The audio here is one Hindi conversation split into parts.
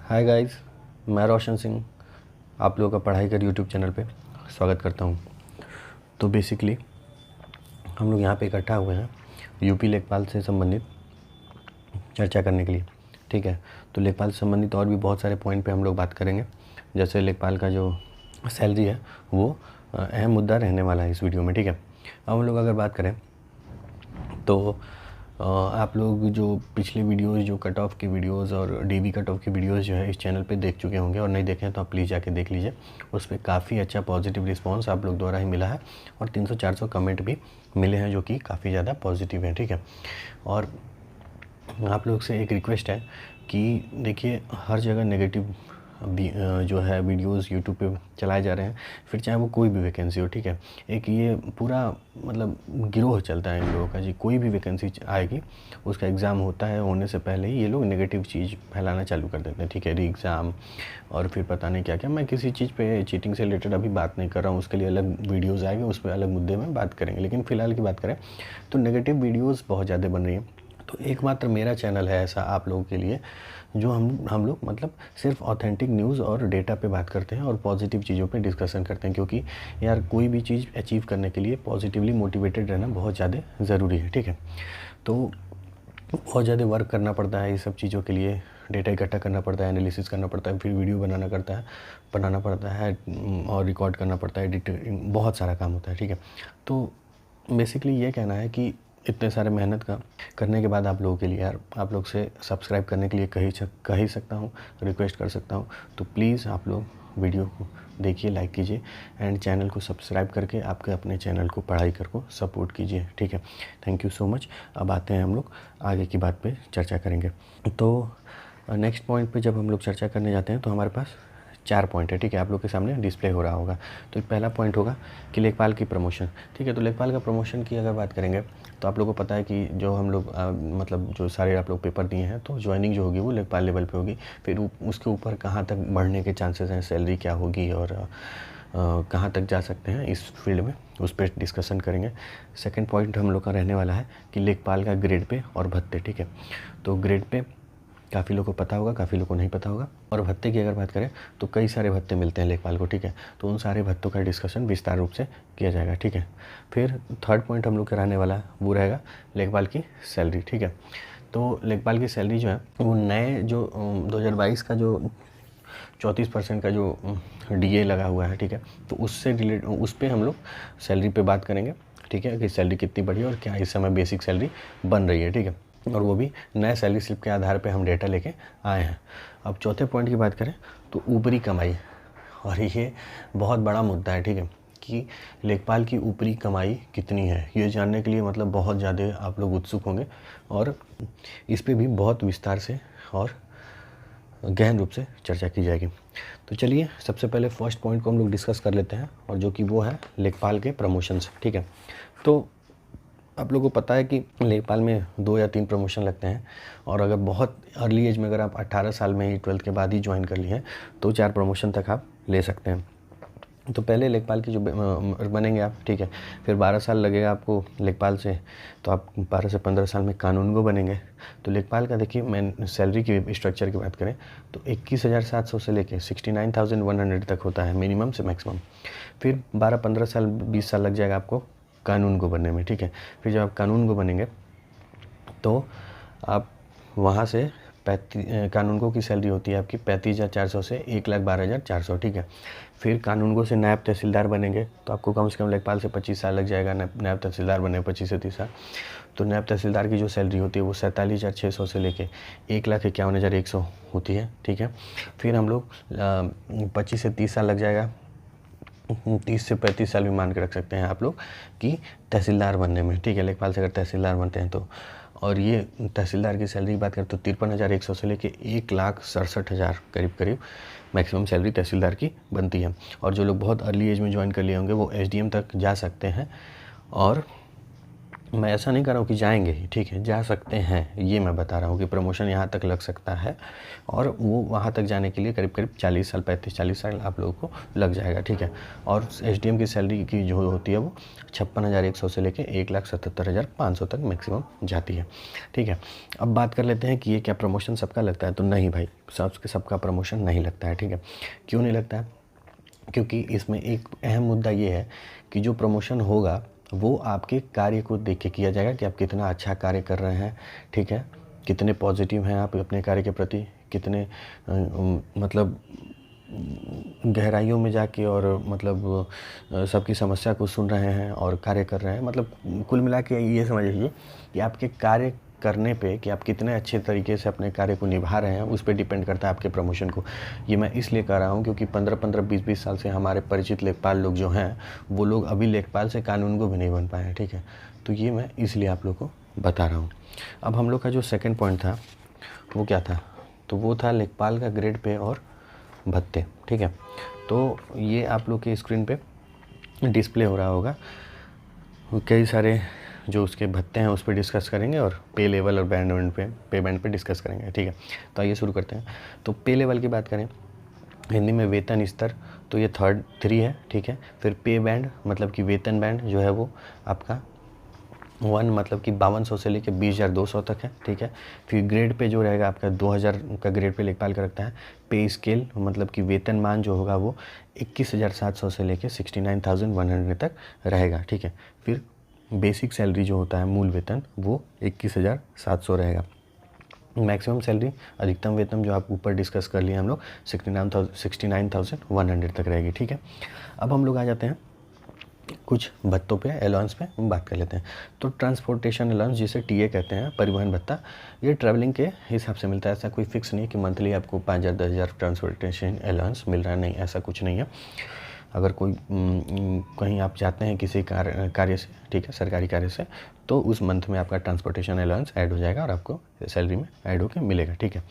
हाय गाइस, मैं रोशन सिंह आप लोगों का पढ़ाई कर यूट्यूब चैनल पे स्वागत करता हूँ। तो बेसिकली हम लोग यहाँ पे इकट्ठा हुए हैं यूपी लेखपाल से संबंधित चर्चा करने के लिए। ठीक है, तो लेखपाल से संबंधित और भी बहुत सारे पॉइंट पे हम लोग बात करेंगे। जैसे लेखपाल का जो सैलरी है वो अहम मुद्दा रहने वाला है इस वीडियो में। ठीक है, अब हम लोग अगर बात करें तो आप लोग जो पिछले वीडियोस जो कट ऑफ की वीडियोस और डीबी कट ऑफ की वीडियोस जो है इस चैनल पे देख चुके होंगे, और नहीं देखें तो आप प्लीज़ जाके देख लीजिए। उस पर काफ़ी अच्छा पॉजिटिव रिस्पांस आप लोग द्वारा ही मिला है और 300-400 कमेंट भी मिले हैं जो कि काफ़ी ज़्यादा पॉजिटिव हैं। ठीक है, और आप लोग से एक रिक्वेस्ट है कि देखिए हर जगह नेगेटिव जो है वीडियोस यूट्यूब पे चलाए जा रहे हैं, फिर चाहे वो कोई भी वैकेंसी हो। ठीक है, एक ये पूरा मतलब गिरोह चलता है इन लोगों का जी। कोई भी वैकेंसी आएगी उसका एग्ज़ाम होता है, होने से पहले ही ये लोग नेगेटिव चीज़ फैलाना चालू कर देते हैं। ठीक है, री एग्ज़ाम और फिर पता नहीं क्या क्या। मैं किसी चीज़ पे चीटिंग से रिलेटेड अभी बात नहीं कर रहा हूँ, उसके लिए अलग वीडियोज़ आएंगे, उस पर अलग मुद्दे में बात करेंगे। लेकिन फ़िलहाल की बात करें तो नेगेटिव वीडियोज़ बहुत ज़्यादा बन रही हैं। तो एकमात्र मेरा चैनल है ऐसा आप लोगों के लिए जो हम लोग मतलब सिर्फ ऑथेंटिक न्यूज़ और डेटा पे बात करते हैं और पॉजिटिव चीज़ों पे डिस्कशन करते हैं। क्योंकि यार कोई भी चीज़ अचीव करने के लिए पॉजिटिवली मोटिवेटेड रहना बहुत ज़्यादा ज़रूरी है। ठीक है, तो बहुत ज़्यादा वर्क करना पड़ता है इस सब चीज़ों के लिए। डेटा इकट्ठा करना पड़ता है, एनालिसिस करना पड़ता है, फिर वीडियो बनाना पड़ता है और रिकॉर्ड करना पड़ता है, एडिटिंग, बहुत सारा काम होता है। ठीक है, तो बेसिकली ये कहना है कि इतने सारे मेहनत करने के बाद आप लोगों के लिए यार आप लोग से सब्सक्राइब करने के लिए कह ही सकता हूँ, रिक्वेस्ट कर सकता हूँ। तो प्लीज़ आप लोग वीडियो को देखिए, लाइक कीजिए एंड चैनल को सब्सक्राइब करके आपके अपने चैनल को पढ़ाई कर को सपोर्ट कीजिए। ठीक है, थैंक यू सो मच। अब आते हैं हम लोग आगे की बात पे चर्चा करेंगे। तो नेक्स्ट पॉइंट पे जब हम लोग चर्चा करने जाते हैं तो हमारे पास 4 पॉइंट है। ठीक है, आप लोग के सामने डिस्प्ले हो रहा होगा। तो पहला पॉइंट होगा कि लेखपाल की प्रमोशन। ठीक है, तो लेखपाल का प्रमोशन की अगर बात करेंगे तो आप लोगों को पता है कि जो हम लोग मतलब जो सारे आप लोग पेपर दिए हैं तो ज्वाइनिंग जो होगी वो लेखपाल लेवल पे होगी। फिर उसके ऊपर कहाँ तक बढ़ने के चांसेस हैं, सैलरी क्या होगी और कहाँ तक जा सकते हैं इस फील्ड में, उस पर डिस्कशन करेंगे। सेकंड पॉइंट हम लोग का रहने वाला है कि लेखपाल का ग्रेड पे और भत्ते। ठीक है, तो ग्रेड पे काफ़ी लोगों को पता होगा, काफ़ी लोगों को नहीं पता होगा। और भत्ते की अगर बात करें तो कई सारे भत्ते मिलते हैं लेखपाल को। ठीक है, तो उन सारे भत्तों का डिस्कशन विस्तार रूप से किया जाएगा। ठीक है, फिर थर्ड पॉइंट हम लोग का रहने वाला है वो रहेगा लेखपाल की सैलरी। ठीक है, तो लेखपाल की सैलरी जो है वो नए जो 2022 का जो 34% का जो डीए लगा हुआ है। ठीक है, तो उससे रिलेट उस पर हम लोग सैलरी पे बात करेंगे। ठीक है, कि सैलरी कितनी बढ़ी और क्या इस समय बेसिक सैलरी बन रही है। ठीक है, और वो भी नए सैलरी स्लिप के आधार पे हम डेटा लेके आए हैं। अब चौथे पॉइंट की बात करें तो ऊपरी कमाई, और ये बहुत बड़ा मुद्दा है। ठीक है, कि लेखपाल की ऊपरी कमाई कितनी है ये जानने के लिए मतलब बहुत ज़्यादा आप लोग उत्सुक होंगे और इस पे भी बहुत विस्तार से और गहन रूप से चर्चा की जाएगी। तो चलिए सबसे पहले फर्स्ट पॉइंट को हम लोग डिस्कस कर लेते हैं, और जो कि वो है लेखपाल के प्रमोशंस। ठीक है, तो आप लोगों को पता है कि लेखपाल में 2 या 3 प्रमोशन लगते हैं, और अगर बहुत अर्ली एज में अगर आप 18 साल में ही 12th के बाद ही ज्वाइन कर लिए हैं तो 4 प्रमोशन तक आप ले सकते हैं। तो पहले लेखपाल की जो बनेंगे आप, ठीक है, फिर 12 साल लगेगा आपको लेखपाल से, तो आप 12 से 15 साल में कानूनगो बनेंगे। तो लेखपाल का देखिए मैं सैलरी की स्ट्रक्चर की बात करें तो 21,700 से लेके 69,100 तक होता है मिनिमम से मैक्सिमम। फिर 12-15 साल 20 साल लग जाएगा आपको कानूनगो बनने में। ठीक है, फिर जब आप कानूनगो बनेंगे तो आप वहाँ से कानूनगो की सैलरी होती है आपकी 35,400 से 1,12,400। ठीक है, फिर कानूनगो से नायब तहसीलदार बनेंगे तो आपको कम से कम लेखपाल से 25 साल लग जाएगा नायब तहसीलदार बने 25 से 30 साल। तो नायब तहसीलदार की जो सैलरी होती है वो 47,600 से लेके 1,51,100 होती है। ठीक है, फिर हम लोग 25 से 30 साल लग जाएगा, 30 से 35 साल भी मान के रख सकते हैं आप लोग कि तहसीलदार बनने में। ठीक है, लेखपाल से अगर तहसीलदार बनते हैं तो, और ये तहसीलदार की सैलरी की बात करें तो 53,100 से लेके 1,67,000 करीब मैक्सिमम सैलरी तहसीलदार की बनती है। और जो लोग बहुत अर्ली एज में ज्वाइन कर लिए होंगे वो एसडीएम तक जा सकते हैं, और मैं ऐसा नहीं कर रहा हूँ कि जाएंगे ही, ठीक है, जा सकते हैं, ये मैं बता रहा हूँ कि प्रमोशन यहाँ तक लग सकता है और वो वहाँ तक जाने के लिए करीब करीब 40 साल 35-40 साल आप लोगों को लग जाएगा, ठीक है। और एसडीएम की सैलरी की जो होती है वो 56,100 से लेके 1,77,500 तक मैक्सिमम जाती है, ठीक है। अब बात कर लेते हैं कि ये क्या प्रमोशन सबका लगता है, तो नहीं भाई, सबका प्रमोशन नहीं लगता है, ठीक है। क्यों नहीं लगता है? क्योंकि इसमें एक अहम मुद्दा ये है कि जो प्रमोशन होगा वो आपके कार्य को देख के किया जाएगा कि आप कितना अच्छा कार्य कर रहे हैं, ठीक है, कितने पॉजिटिव हैं आप अपने कार्य के प्रति, कितने मतलब गहराइयों में जाके और मतलब सबकी समस्या को सुन रहे हैं और कार्य कर रहे हैं। मतलब कुल मिला के ये समझ लीजिए कि आपके कार्य करने पे कि आप कितने अच्छे तरीके से अपने कार्य को निभा रहे हैं उस पर डिपेंड करता है आपके प्रमोशन को। ये मैं इसलिए कह रहा हूँ क्योंकि 15-15 20-20 साल से हमारे परिचित लेखपाल लोग जो हैं वो लोग अभी लेखपाल से कानून को भी नहीं बन पाए हैं, ठीक है। तो ये मैं इसलिए आप लोग को बता रहा हूँ। अब हम लोग का जो सेकेंड पॉइंट था वो क्या था, तो वो था लेखपाल का ग्रेड पे और भत्ते, ठीक है। तो ये आप लोग के स्क्रीन पे डिस्प्ले हो रहा होगा, कई सारे जो उसके भत्ते हैं उस पर डिस्कस करेंगे और पे लेवल और पे बैंड पे डिस्कस करेंगे, ठीक है। तो आइए शुरू करते हैं। तो पे लेवल की बात करें, हिंदी में वेतन स्तर, तो ये 3 है, ठीक है। फिर पे बैंड मतलब कि वेतन बैंड जो है वो आपका 1 मतलब कि 5200 से लेकर 20,200 तक है, ठीक है। फिर ग्रेड पे जो रहेगा आपका 2000 का ग्रेड पे लेखपाल का रखता है। पे स्केल मतलब कि वेतन मान जो होगा वो 21,700 से लेकर 69,100 तक रहेगा, ठीक है। फिर बेसिक सैलरी जो होता है मूल वेतन वो 21,700 रहेगा। मैक्सिमम सैलरी अधिकतम वेतन जो आप ऊपर डिस्कस कर लिए हम लोग 69,100 तक रहेगी, ठीक है। अब हम लोग आ जाते हैं कुछ भत्तों पे, अलाउंस पे हम बात कर लेते हैं। तो ट्रांसपोर्टेशन अलाउंस जिसे टीए कहते हैं, परिवहन भत्ता, ये ट्रैवलिंग के हिसाब से मिलता है। ऐसा कोई फिक्स नहीं है कि मंथली आपको 5,000 10,000 ट्रांसपोर्टेशन अलाउंस मिल रहा है, नहीं, ऐसा कुछ नहीं है। अगर कोई कहीं आप जाते हैं किसी कार्य से, ठीक है, सरकारी कार्य से, तो उस मंथ में आपका ट्रांसपोर्टेशन अलाउंस ऐड हो जाएगा और आपको सैलरी में ऐड होकर मिलेगा, ठीक है।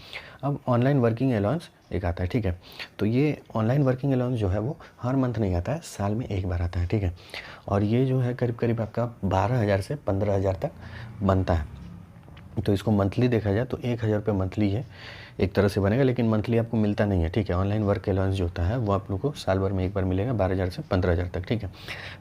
अब ऑनलाइन वर्किंग अलाउंस एक आता है, ठीक है। तो ये ऑनलाइन वर्किंग अलाउंस जो है वो हर मंथ नहीं आता है, साल में एक बार आता है, ठीक है। और ये जो है करीब करीब आपका 12,000 से 15,000 तक बनता है। तो इसको मंथली देखा जाए तो 1,000 रुपये मंथली है एक तरह से बनेगा, लेकिन मंथली आपको मिलता नहीं है, ठीक है। ऑनलाइन वर्क अलाउंस जो होता है वो आप लोग को साल भर में एक बार मिलेगा, 12,000 से 15,000 तक, ठीक है।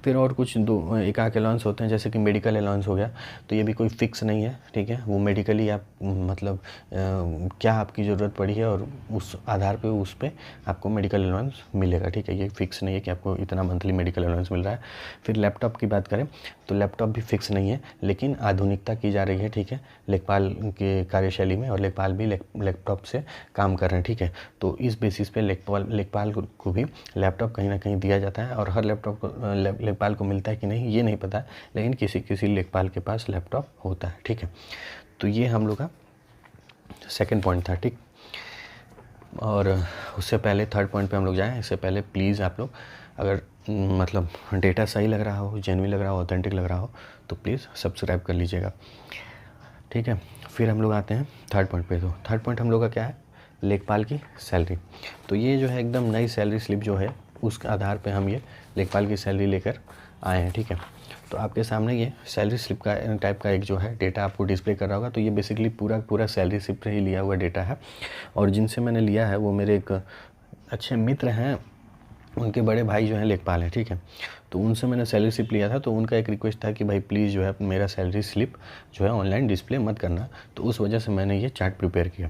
फिर और कुछ एक आध अलाउंस होते हैं, जैसे कि मेडिकल अलाउंस हो गया, तो ये भी कोई फिक्स नहीं है, ठीक है। वो मेडिकली आप मतलब क्या आपकी ज़रूरत पड़ी है और उस आधार पर उस पर आपको मेडिकल अलाउंस मिलेगा, ठीक है। ये फिक्स नहीं है कि आपको इतना मंथली मेडिकल अलाउंस मिल रहा है। फिर लैपटॉप की बात करें तो लैपटॉप भी फिक्स नहीं है, लेकिन आधुनिकता की जा रही है, ठीक है, लेखपाल के कार्यशैली में, और लेखपाल भी लैपटॉप से काम कर रहे हैं, ठीक है। तो इस बेसिस पे लेखपाल को भी लैपटॉप कहीं ना कहीं दिया जाता है, और हर लैपटॉप को लेखपाल को मिलता है कि नहीं ये नहीं पता है, लेकिन किसी किसी लेखपाल के पास लैपटॉप होता है, ठीक है। तो ये हम लोग का सेकेंड पॉइंट था, ठीक। और उससे पहले थर्ड पॉइंट पे हम लोग जाएं, इससे पहले प्लीज़ आप लोग अगर मतलब डेटा सही लग रहा हो, जेन्युइन लग रहा हो, ऑथेंटिक लग रहा हो, तो प्लीज़ सब्सक्राइब कर लीजिएगा, ठीक है। फिर हम लोग आते हैं थर्ड पॉइंट पे। तो थर्ड पॉइंट हम लोग का क्या है, लेखपाल की सैलरी। तो ये जो है एकदम नई सैलरी स्लिप जो है उसके आधार पे हम ये लेखपाल की सैलरी लेकर आए हैं, ठीक है। तो आपके सामने ये सैलरी स्लिप का टाइप का एक जो है डेटा आपको डिस्प्ले कर रहा होगा। तो ये बेसिकली पूरा सैलरी स्लिप से ही लिया हुआ डेटा है, और जिनसे मैंने लिया है वो मेरे एक अच्छे मित्र हैं, उनके बड़े भाई जो हैं लेखपाल हैं, ठीक है। तो उनसे मैंने सैलरी स्लिप लिया था, तो उनका एक रिक्वेस्ट था कि भाई प्लीज़ जो है मेरा सैलरी स्लिप जो है ऑनलाइन डिस्प्ले मत करना, तो उस वजह से मैंने ये चार्ट प्रिपेयर किया।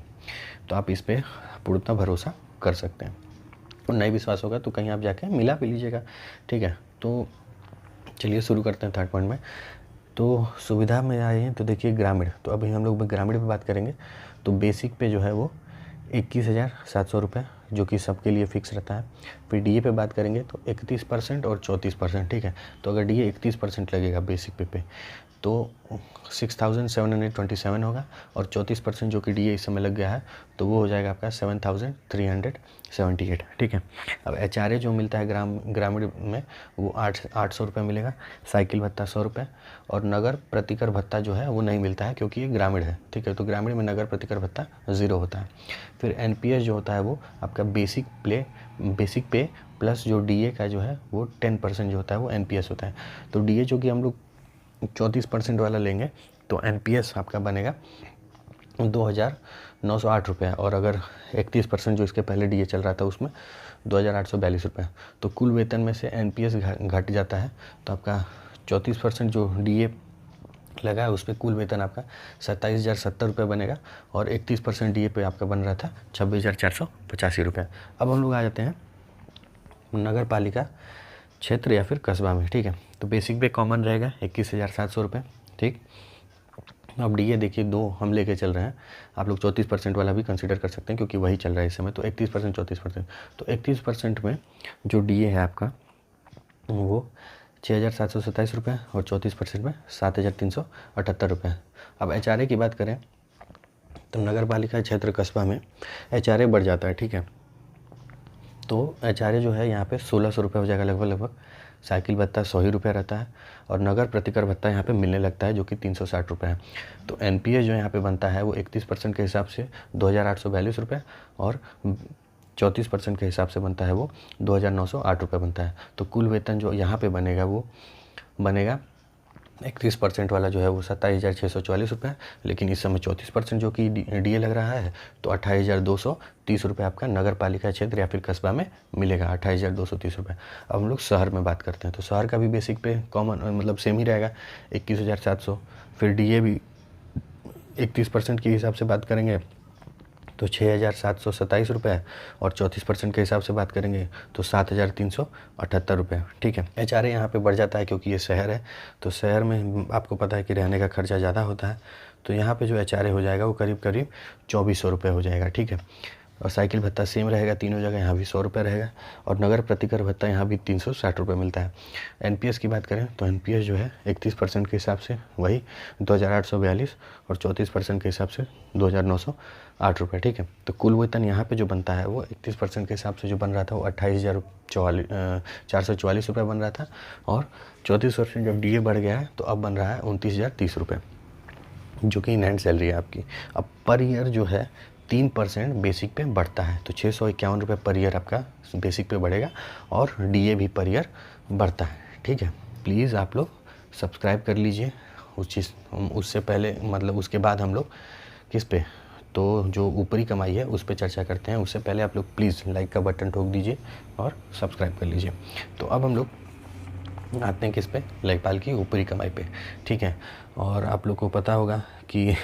तो आप इस पर पूर्णतः भरोसा कर सकते हैं, और नहीं विश्वास होगा तो कहीं आप जाके मिला भी लीजिएगा, ठीक है। तो चलिए शुरू करते हैं थर्ड पॉइंट में। तो सुविधा में आए हैं तो देखिए ग्रामीण, तो अभी हम लोग ग्रामीण पे बात करेंगे। तो बेसिक पे जो है वो 21,700 रुपये जो कि सबके लिए फ़िक्स रहता है। फिर डीए पे बात करेंगे तो 31% और 34%, ठीक है। तो अगर डीए 31% लगेगा बेसिक पे तो 6,727 होगा, और 34% जो कि डीए इस समय लग गया है तो वो हो जाएगा आपका 7,378, ठीक है। अब एचआरए जो मिलता है ग्रामीण में वो 800 रुपये मिलेगा, साइकिल भत्ता 100 रुपये, और नगर प्रतिकर भत्ता जो है वो नहीं मिलता है क्योंकि ये ग्रामीण है, ठीक है। तो ग्रामीण में नगर प्रतिकर भत्ता 0 होता है। फिर एनपीएस जो होता है वो आपका बेसिक पे प्लस जो डीए का जो है वो 10% जो होता है वो एनपीएस होता है। तो डीए जो कि हम लोग 34% वाला लेंगे तो NPS आपका बनेगा 2,908 रुपये, और अगर 31% जो इसके पहले DA चल रहा था उसमें 2,842 रुपये। तो कुल वेतन में से NPS घट जाता है, तो आपका 34% जो DA लगा है उस पर कुल वेतन आपका 27,070 रुपये बनेगा, और 31% DA पे आपका बन रहा था 26,485 रुपये। अब हम लोग आ जाते हैं नगर पालिका क्षेत्र या फिर कस्बा में, ठीक है। तो बेसिक पे कॉमन रहेगा 21,700 रुपये, ठीक। अब DA देखिए 2 हम लेके चल रहे हैं, आप लोग 34% वाला भी कंसीडर कर सकते हैं क्योंकि वही चल रहा है इस समय। तो 31% 34%, तो 31% में जो DA है आपका वो 6,727 रुपये, और 34% में 7,378 रुपये। अब HRA की बात करें तो नगर पालिका क्षेत्र कस्बा में HRA बढ़ जाता है, ठीक है। तो HRA जो है यहाँ पे 1,600 रुपये हो जाएगा लगभग। साइकिल भत्ता 100 ही रुपये रहता है, और नगर प्रतिकर भत्ता यहाँ पे मिलने लगता है जो कि 360 रुपये है। तो NPS जो यहाँ पे बनता है वो 31% के हिसाब से 2,842 रुपये, और 34% के हिसाब से बनता है वो 2,908 रुपये बनता है। तो कुल वेतन जो यहाँ पे बनेगा वो बनेगा 31% वाला जो है वो 27,644 रुपये, लेकिन इस समय 34% जो कि DA लग रहा है, तो 28,230 रुपये आपका नगर पालिका क्षेत्र या फिर कस्बा में मिलेगा, 28,230 रुपये। अब हम लोग शहर में बात करते हैं, तो शहर का भी बेसिक पे कॉमन मतलब सेम ही रहेगा 21,700। फिर DA भी 31% के हिसाब से बात करेंगे तो 6,727 रुपये, और 34% के हिसाब से बात करेंगे तो 7,378 रुपये, ठीक है। HRA यहाँ पे बढ़ जाता है क्योंकि ये शहर है, तो शहर में आपको पता है कि रहने का खर्चा ज़्यादा होता है, तो यहाँ पे जो HRA हो जाएगा वो करीब 2,400 रुपये हो जाएगा, ठीक है। और साइकिल भत्ता सेम रहेगा तीनों जगह, यहाँ भी 100 रुपये रहेगा, और नगर प्रतिकर भत्ता यहाँ भी 360 रुपये मिलता है। NPS की बात करें तो NPS जो है 31% के हिसाब से वही 2,842, और 34% के हिसाब से 2,908 रुपये, ठीक है। तो कुल वेतन यहाँ पे जो बनता है वो 31% के हिसाब से जो बन रहा था वो 28,444 रुपये बन रहा था, और 34% जब DA बढ़ गया है तो अब बन रहा है 29,030 रुपये, जो कि इन हैंड सैलरी है आपकी। अब पर ईयर जो है 3% बेसिक पे बढ़ता है, तो 651 रुपये पर ईयर आपका बेसिक पे बढ़ेगा, और DA भी पर ईयर बढ़ता है, ठीक है। प्लीज़ आप लोग सब्सक्राइब कर लीजिए उससे पहले, मतलब उसके बाद हम लोग किस पे, तो जो ऊपरी कमाई है उस पर चर्चा करते हैं। उससे पहले आप लोग प्लीज़ लाइक का बटन ठोक दीजिए और सब्सक्राइब कर लीजिए। तो अब हम लोग आते हैं किस पे, लेखपाल की ऊपरी कमाई पे, ठीक है। और आप लोग को पता होगा कि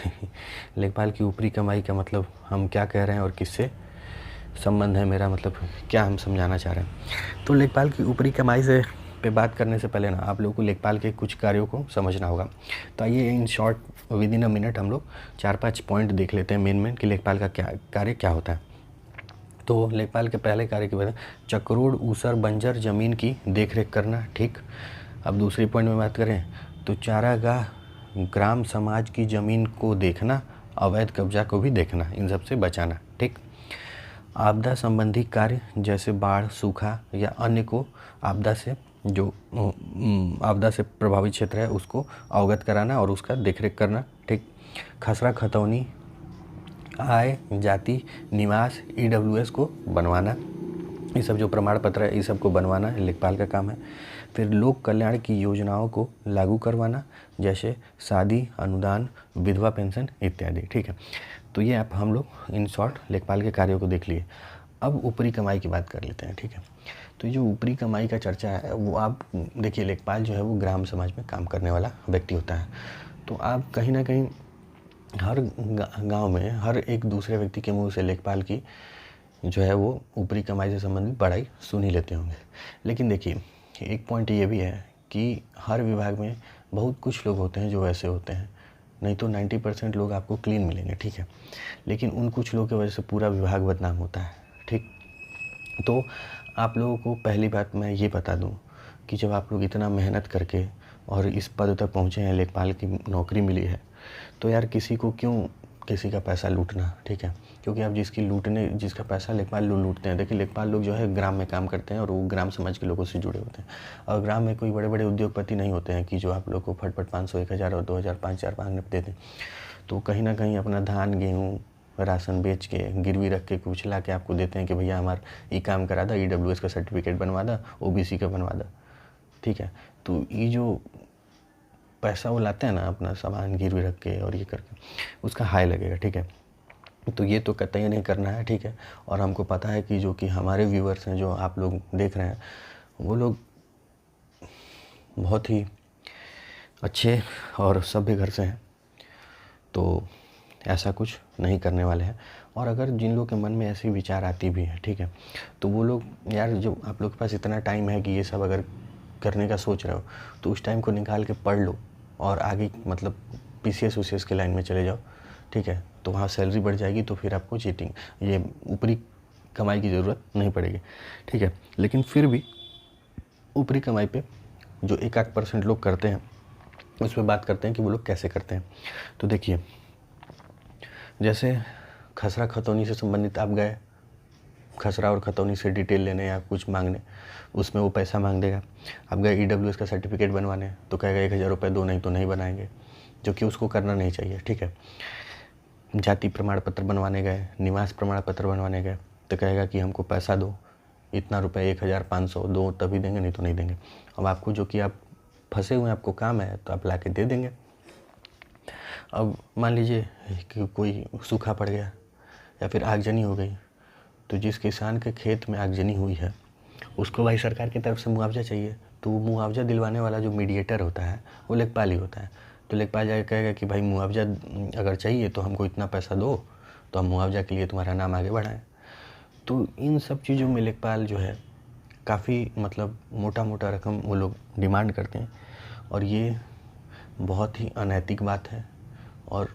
लेखपाल की ऊपरी कमाई का मतलब हम क्या कह रहे हैं और किससे संबंध है मेरा, मतलब क्या हम समझाना चाह रहे हैं। तो लेखपाल की ऊपरी कमाई से पे बात करने से पहले ना आप लोगों को लेखपाल के कुछ कार्यों को समझना होगा। तो आइए in short with in a minute हम लोग 4-5 पॉइंट देख लेते हैं मेन कि लेखपाल का कार्य क्या होता है। तो लेखपाल के पहले कार्य की बात, चक्रोड़ ऊसर बंजर ज़मीन की देखरेख करना, ठीक। अब दूसरी पॉइंट में बात करें तो चारागाह ग्राम समाज की ज़मीन को देखना, अवैध कब्जा को भी देखना, इन सब से बचाना, ठीक। आपदा संबंधी कार्य जैसे बाढ़, सूखा या अन्य को आपदा से प्रभावित क्षेत्र है उसको अवगत कराना और उसका देखरेख करना, ठीक। खसरा खतौनी, आय, जाति, निवास, EWS को बनवाना, ये सब जो प्रमाण पत्र है ये सब को बनवाना लेखपाल का काम है। फिर लोक कल्याण की योजनाओं को लागू करवाना, जैसे शादी, अनुदान, विधवा पेंशन इत्यादि, ठीक है। तो ये आप हम लोग इन शॉर्ट लेखपाल के कार्यों को देख लिए। अब ऊपरी कमाई की बात कर लेते हैं, ठीक है। तो ये जो ऊपरी कमाई का चर्चा है वो आप देखिए, लेखपाल जो है वो ग्राम समाज में काम करने वाला व्यक्ति होता है। तो आप कहीं ना कहीं हर गांव में हर एक दूसरे व्यक्ति के मुंह से लेखपाल की जो है वो ऊपरी कमाई से संबंधित बड़ाई सुन ही लेते होंगे। लेकिन देखिए एक पॉइंट ये भी है कि हर विभाग में बहुत कुछ लोग होते हैं जो ऐसे होते हैं, नहीं तो 90% लोग आपको क्लीन मिलेंगे, ठीक है। लेकिन उन कुछ लोगों की वजह से पूरा विभाग बदनाम होता है, ठीक। तो आप लोगों को पहली बात मैं ये बता दूं कि जब आप लोग इतना मेहनत करके और इस पद तक पहुँचे हैं, लेखपाल की नौकरी मिली है, तो यार किसी को क्यों किसी का पैसा लूटना, ठीक है। क्योंकि आप जिसका पैसा लेखपाल लोग लूटते हैं, देखिए लेखपाल लोग जो है ग्राम में काम करते हैं और वो ग्राम समाज के लोगों से जुड़े होते हैं, और ग्राम में कोई बड़े बड़े उद्योगपति नहीं होते हैं कि जो आप लोग को फटफट 500, 1,000 और 2,000, 5,000 मांगने पे देते हैं। तो कहीं ना कहीं अपना धान, गेहूँ, राशन बेच के गिरवी रख के कुछ ला के आपको देते हैं कि भैया हमारा ये काम करा दा, EWS का सर्टिफिकेट बनवा दा, OBC का बनवा दा, ठीक है। तो ये जो पैसा वो लाते हैं ना अपना सामान गिरवी रख के और ये करके, उसका हाई लगेगा, ठीक है। तो ये तो कतई नहीं करना है, ठीक है। और हमको पता है कि जो कि हमारे व्यूअर्स हैं, जो आप लोग देख रहे हैं, वो लोग बहुत ही अच्छे और सभ्य घर से हैं, तो ऐसा कुछ नहीं करने वाले हैं। और अगर जिन लोग के मन में ऐसी विचार आती भी है, ठीक है, तो वो लोग यार, जो आप लोग के पास इतना टाइम है कि ये सब अगर करने का सोच रहे हो, तो उस टाइम को निकाल के पढ़ लो और आगे मतलब पीसीएस वीसीएस के लाइन में चले जाओ, ठीक है। तो वहाँ सैलरी बढ़ जाएगी, तो फिर आपको चीटिंग, ये ऊपरी कमाई की ज़रूरत नहीं पड़ेगी, ठीक है। लेकिन फिर भी ऊपरी कमाई पे जो 1% लोग करते हैं, उस पर बात करते हैं कि वो लोग कैसे करते हैं। तो देखिए, जैसे खसरा खतौनी से संबंधित आप गए, खसरा और खतौनी से डिटेल लेने या कुछ मांगने, उसमें वो पैसा मांग देगा। आप गए EWS का सर्टिफिकेट बनवाने, तो कहेगा 1000 रुपये दो, नहीं तो नहीं बनाएंगे, जो कि उसको करना नहीं चाहिए, ठीक है। जाति प्रमाण पत्र बनवाने गए, निवास प्रमाण पत्र बनवाने गए, तो कहेगा कि हमको पैसा दो, इतना रुपये 1500 दो तभी देंगे, नहीं तो नहीं देंगे। अब आपको जो कि आप फंसे हुए हैं, आपको काम है, तो आप ला के दे देंगे। अब मान लीजिए कि कोई सूखा पड़ गया या फिर आगजनी हो गई, तो जिस किसान के खेत में आगजनी हुई है, उसको भाई सरकार की तरफ से मुआवजा चाहिए। तो वो मुआवजा दिलवाने वाला जो मीडिएटर होता है, वो लेखपाल ही होता है। तो लेखपाल जाकर कहेगा कि भाई मुआवजा अगर चाहिए तो हमको इतना पैसा दो, तो हम मुआवजा के लिए तुम्हारा नाम आगे बढ़ाएं। तो इन सब चीज़ों में लेखपाल जो है काफ़ी मतलब मोटा मोटा रकम वो लोग डिमांड करते हैं, और ये बहुत ही अनैतिक बात है और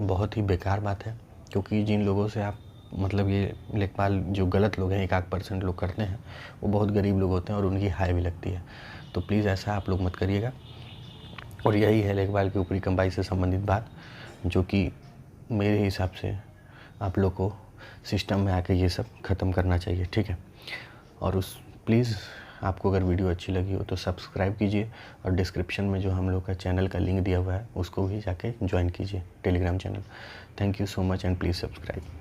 बहुत ही बेकार बात है। क्योंकि जिन लोगों से आप मतलब ये लेखपाल जो गलत लोग हैं, 1% लोग करते हैं, वो बहुत गरीब लोग होते हैं और उनकी हाई भी लगती है। तो प्लीज़ ऐसा आप लोग मत करिएगा। और यही है लेखपाल की ऊपरी कमाई से संबंधित बात, जो कि मेरे हिसाब से आप लोग को सिस्टम में आके ये सब ख़त्म करना चाहिए, ठीक है। और प्लीज़ आपको अगर वीडियो अच्छी लगी हो तो सब्सक्राइब कीजिए, और डिस्क्रिप्शन में जो हम लोग का चैनल का लिंक दिया हुआ है, उसको भी जाके ज्वाइन कीजिए, Telegram channel. Thank you so much and please subscribe.